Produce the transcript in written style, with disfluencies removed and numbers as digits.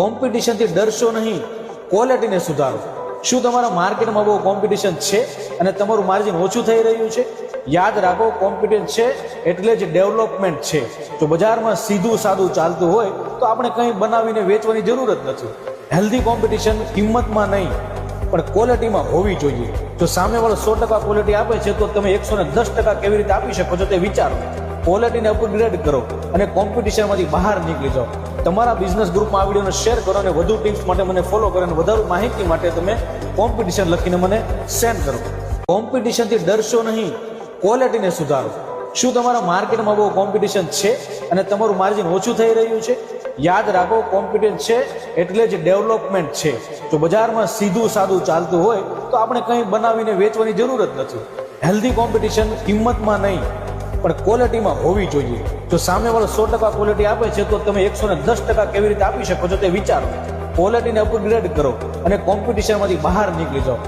કોમ્પિટિશનથી ડરશો નહીં, ક્વોલિટીને સુધારો. શું તમારા માર્કેટમાં બહુ કોમ્પિટિશન છે અને તમારું માર્જિન ઓછું થઈ રહ્યું છે? યાદ રાખો, કોમ્પિટિશન છે એટલે જ ડેવલપમેન્ટ છે. જો બજારમાં સીધું સાદું ચાલતું હોય તો આપણે કંઈ બનાવીને વેચવાની જરૂર જ નથી. હેલ્ધી કોમ્પિટિશન કિંમતમાં નહીં પણ ક્વોલિટીમાં હોવી જોઈએ. જો સામેવાળો 100% ક્વોલિટી આપે છે તો તમે 110% કેવી રીતે આપી શકો છો તે વિચારો. ક્વોલિટીને અપગ્રેડ કરો અને કોમ્પિટિશનમાંથી બહાર નીકળી જાઓ. તમારા બિઝનેસ ગ્રુપમાં આ વિડીયોને શેર કરો અને વધુ ટિપ્સ માટે મને ફોલો કરો અને વધારે માહિતી માટે તમે કોમ્પિટિશન લખીને મને સેન્ડ કરો. કોમ્પિટિશનથી ડરશો નહીં, ક્વોલિટીને સુધારો. શું તમારા માર્કેટમાં બહુ કોમ્પિટિશન છે અને તમારું માર્જિન ઓછું થઈ રહ્યું છે? યાદ રાખો, કોમ્પિટિશન છે એટલે જ ડેવલપમેન્ટ છે. જો બજારમાં સીધું સાદું ચાલતું હોય તો આપણે કંઈ બનાવીને વેચવાની જરૂર જ નથી. હેલ્ધી કોમ્પિટિશન કિંમતમાં નહીં પણ ક્વોલિટીમાં હોવી જોઈએ. જો સામેવાળો 100% ક્વોલિટી આપે છે તો તમે 110% કેવી રીતે આપી શકો છો તે વિચારો. ક્વોલિટીને અપગ્રેડ કરો અને કોમ્પિટિશનમાંથી બહાર નીકળી જાઓ.